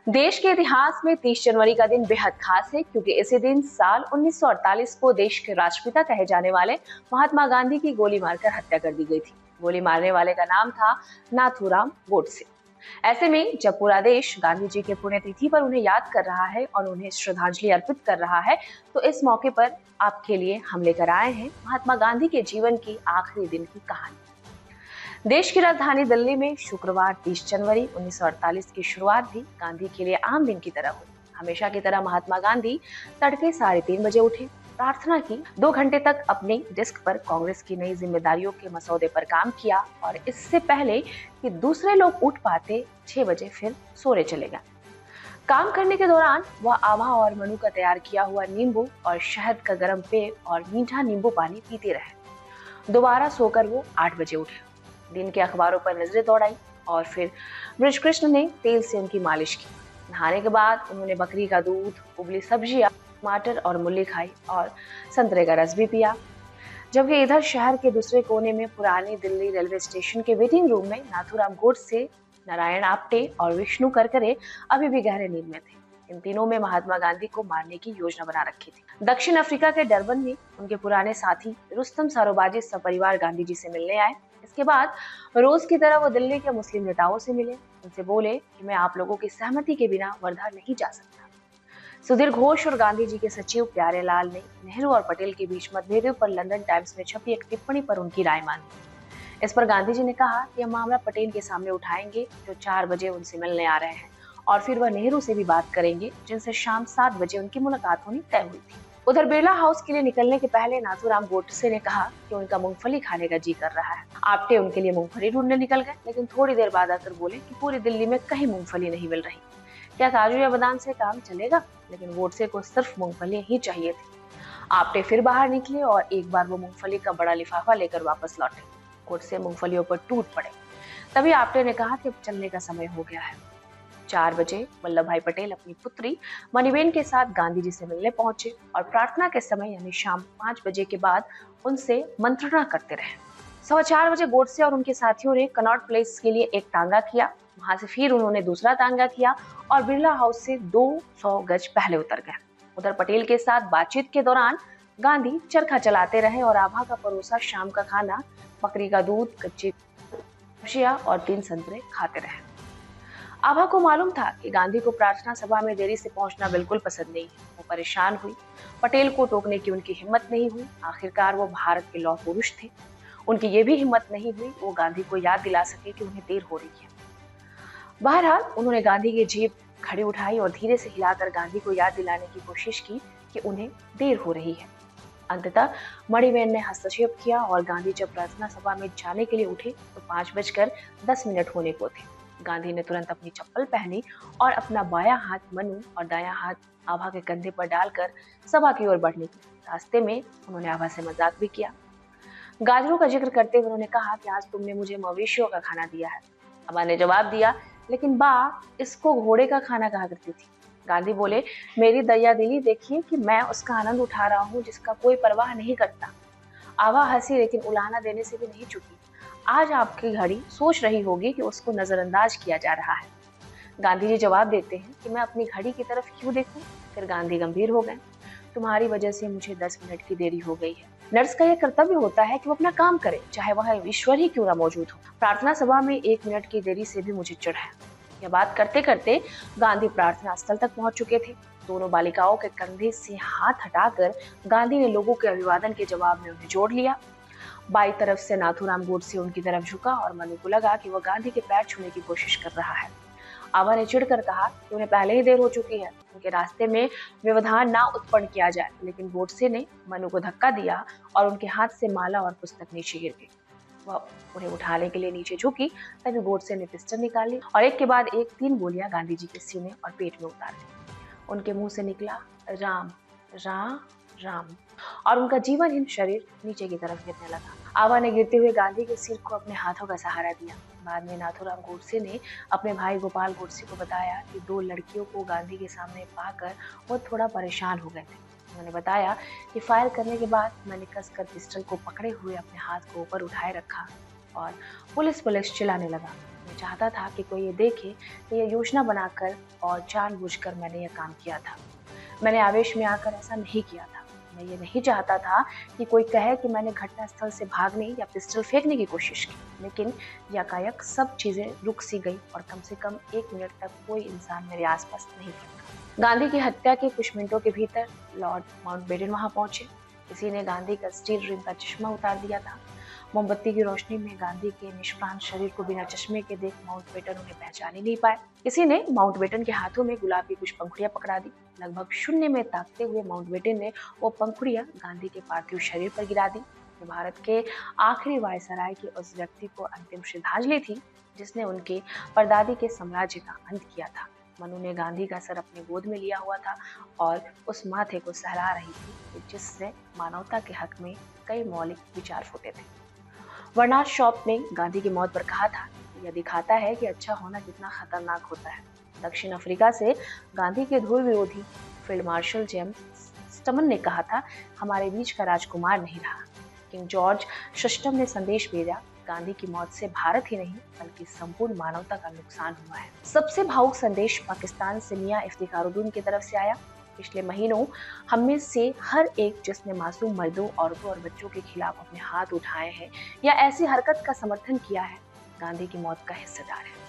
देश के इतिहास में 30 जनवरी का दिन बेहद खास है क्योंकि इसी दिन साल 1948 को देश के राष्ट्रपिता कहे जाने वाले महात्मा गांधी की गोली मारकर हत्या कर दी गई थी। गोली मारने वाले का नाम था नाथूराम गोडसे। ऐसे में जब पूरा देश गांधी जी के पुण्यतिथि पर उन्हें याद कर रहा है और उन्हें श्रद्धांजलि अर्पित कर रहा है, तो इस मौके पर आपके लिए हम लेकर आए हैं महात्मा गांधी के जीवन की आखिरी दिन की कहानी। देश की राजधानी दिल्ली में शुक्रवार 30 जनवरी 1948 की शुरुआत भी गांधी के लिए आम दिन की तरह हुई। हमेशा की तरह महात्मा गांधी तड़के 3:30 बजे उठे, प्रार्थना की, 2 घंटे तक अपने डेस्क पर कांग्रेस की नई जिम्मेदारियों के मसौदे पर काम किया और इससे पहले कि दूसरे लोग उठ पाते 6 बजे फिर सोने चले गए। काम करने के दौरान वह आभा और मनु का तैयार किया हुआ नींबू और शहद का गर्म पेय और मीठा नींबू पानी पीते रहे। दोबारा सोकर वो 8 बजे उठे, दिन के अखबारों पर नजरें दौड़ाई और फिर बृजकृष्ण ने तेल से उनकी मालिश की। नहाने के बाद उन्होंने बकरी का दूध, उबली सब्जियां, टमाटर और मूली खाई और संतरे का रस भी पिया। जबकि इधर शहर के दूसरे कोने में पुरानी दिल्ली रेलवे स्टेशन के वेटिंग रूम में नाथूराम गोडसे, नारायण आप्टे और विष्णु करकरे अभी भी गहरे नींद में थे। इन तीनों में महात्मा गांधी को मारने की योजना बना रखी थी। दक्षिण अफ्रीका के डरबन में उनके पुराने साथी रुस्तम सारोबाजी सपरिवार गांधी जी से मिलने आए। इसके बाद रोज की तरह वो दिल्ली के मुस्लिम नेताओं से मिले। उनसे बोले कि मैं आप लोगों की सहमति के बिना वर्धा नहीं जा सकता। सुधीर घोष और गांधी जी के सचिव प्यारेलाल ने नेहरू और पटेल के बीच मतभेदों पर लंदन टाइम्स में छपी एक टिप्पणी पर उनकी राय मांगी। इस पर गांधी जी ने कहा कि यह मामला पटेल के सामने उठाएंगे, जो 4 बजे उनसे मिलने आ रहे हैं, और फिर वह नेहरू से भी बात करेंगे, जिनसे शाम 7 बजे उनकी मुलाकात होनी तय हुई थी। उधर बिरला हाउस के लिए निकलने के पहले नाथूराम गोडसे ने कहा कि उनका मूंगफली खाने का जी कर रहा है। आप्टे उनके लिए मूंगफली ढूंढने निकल गए, लेकिन थोड़ी देर बाद आकर बोले कि पूरी दिल्ली में कहीं मूंगफली नहीं मिल रही, क्या काजू या बादाम से काम चलेगा? लेकिन गोडसे को सिर्फ मूंगफली ही चाहिए थी। आप्टे फिर बाहर निकले और एक बार वो मूंगफली का बड़ा लिफाफा लेकर वापस लौटे। गोडसे मूंगफलियों पर टूट पड़े। तभी आप्टे ने कहा कि अब चलने का समय हो गया है। 4 बजे वल्लभ भाई पटेल अपनी पुत्री मणिबेन के साथ गांधी जी से मिलने पहुंचे और प्रार्थना के समय यानी शाम 5 बजे के बाद उनसे मंत्रणा करते रहे। 4:15 बजे गोडसे और उनके साथियों ने कनॉट प्लेस के लिए एक तांगा किया। वहां से फिर उन्होंने दूसरा तांगा किया और बिरला हाउस से 200 गज पहले उतर गए। उधर पटेल के साथ बातचीत के दौरान गांधी चरखा चलाते रहे और आभा का परोसा शाम का खाना, बकरी का दूध, कच्ची सब्जियां और 3 संतरे खाते रहे। आभा को मालूम था कि गांधी को प्रार्थना सभा में देरी से पहुंचना बिल्कुल पसंद नहीं है। वो परेशान हुई। पटेल को टोकने की उनकी हिम्मत नहीं हुई। आखिरकार वो भारत के लौह पुरुष थे। उनकी ये भी हिम्मत नहीं हुई वो गांधी को याद दिला सके कि उन्हें देर हो रही है। बहरहाल उन्होंने गांधी की जेब घड़ी उठाई और धीरे से हिलाकर गांधी को याद दिलाने की कोशिश की कि उन्हें देर हो रही है। अंततः मणिबेन ने हस्तक्षेप किया और गांधी जब प्रार्थना सभा में जाने के लिए उठे तो 5:10 होने को थे। गांधी ने तुरंत अपनी चप्पल पहनी और अपना बायां हाथ मनु और दायां हाथ आभा के कंधे पर डालकर सभा की ओर बढ़ने की। रास्ते में उन्होंने आभा से मजाक भी किया। गाजरों का जिक्र करते हुए उन्होंने कहा कि आज तुमने मुझे मवेशियों का खाना दिया है। आभा ने जवाब दिया, लेकिन बा, इसको घोड़े का खाना कहा करती थी। गांधी बोले, मेरी दया दिली देखिए कि मैं उसका आनंद उठा रहा हूँ जिसका कोई परवाह नहीं करता। आभा हंसी, लेकिन उलाहना देने से भी नहीं चुकी। आज आपकी घड़ी सोच रही होगी कि उसको नजरअंदाज किया जा रहा है। गांधी जी जवाब देते हैं कि मैं अपनी घड़ी की तरफ क्यों देखूं? फिर गांधी गंभीर हो गए, तुम्हारी वजह से मुझे 10 मिनट की देरी हो गई है। नर्स का यह कर्तव्य होता है कि वो अपना काम करे, चाहे वह ईश्वर ही क्यों ना मौजूद हो। प्रार्थना सभा में 1 मिनट की देरी से भी मुझे चिढ़ है। यह बात करते करते गांधी प्रार्थना स्थल तक पहुंच चुके थे। दोनों बालिकाओं के कंधे से हाथ हटाकर गांधी ने लोगों के अभिवादन के जवाब में उन्हें जोड़ लिया। बाई तरफ से नाथूराम गोडसे उनकी तरफ झुका और मनु को लगा कि वह गांधी के पैर छूने की कोशिश कर रहा है। आभा ने चिढ़कर कहा कि उन्हें पहले ही देर हो चुकी है, उनके रास्ते में व्यवधान ना उत्पन्न किया जाए। लेकिन गोडसे ने मनु को धक्का दिया और उनके हाथ से माला और पुस्तक नीचे गिर गई। वह उन्हें उठाने के लिए नीचे झुकी, तभी गोडसे ने पिस्टल निकाली और एक के बाद एक 3 गोलियां गांधी जी के सीने और पेट में उतार दी। उनके मुंह से निकला राम राम राम और उनका जीवनहीन शरीर नीचे की तरफ गिरने लगा। आभा ने गिरते हुए गांधी के सिर को अपने हाथों का सहारा दिया। बाद में नाथूराम गोडसे ने अपने भाई गोपाल गोडसे को बताया कि 2 लड़कियों को गांधी के सामने पाकर वो थोड़ा परेशान हो गए थे। उन्होंने बताया कि फायर करने के बाद मैंने कसकर पिस्टल को पकड़े हुए अपने हाथ को ऊपर उठाए रखा और पुलिस पुलिस चिल्लाने लगा। चाहता था कि कोई ये देखे कि यह योजना बनाकर और जानबूझकर मैंने यह काम किया था। मैंने आवेश में आकर ऐसा नहीं किया था। मैं ये नहीं चाहता था कि कोई कहे कि मैंने घटनास्थल से भागने या पिस्टल फेंकने की कोशिश की, लेकिन यकायक सब चीजें रुक सी गई और कम से कम 1 मिनट तक कोई इंसान मेरे आसपास नहीं था। गांधी की हत्या के कुछ मिनटों के भीतर लॉर्ड माउंटबेटन वहां पहुंचे। किसी ने गांधी का स्टील रिंग का चश्मा उतार दिया था। मोमबत्ती की रोशनी में गांधी के निष्प्राण शरीर को बिना चश्मे के देख माउंटबेटन उन्हें पहचान ही नहीं पाए। किसी ने माउंटबेटन के हाथों में गुलाब की कुछ पंखुड़ियां पकड़ा दी। लगभग शून्य में ताकते हुए माउंटबेटन ने वो पंखुड़ियां गांधी के पार्थिव शरीर पर गिरा दी। ये भारत के आखिरी वायसराय के उस व्यक्ति को अंतिम श्रद्धांजलि थी जिसने उनके परदादी के साम्राज्य का अंत किया था। मनु ने गांधी का सर अपने गोद में लिया हुआ था और उस माथे को सहला रही थी जिससे मानवता के हक में कई मौलिक विचार फूटे थे। बर्नार्ड शॉ ने गांधी की मौत पर कहा था, यह दिखाता है कि अच्छा होना कितना खतरनाक होता है। दक्षिण अफ्रीका से गांधी के धुर विरोधी फील्ड मार्शल जेम्स स्टमन ने कहा था, हमारे बीच का राजकुमार नहीं रहा। किंग जॉर्ज सिस्टम ने संदेश भेजा, गांधी की मौत से भारत ही नहीं बल्कि संपूर्ण मानवता का नुकसान हुआ है। सबसे भावुक संदेश पाकिस्तान से मियां इफ्तिखारुद्दीन की तरफ से आया। पिछले महीनों हम में से हर एक जिसने मासूम मर्दों, औरतों और बच्चों के खिलाफ अपने हाथ उठाए हैं या ऐसी हरकत का समर्थन किया है, गांधी की मौत का हिस्सेदार है।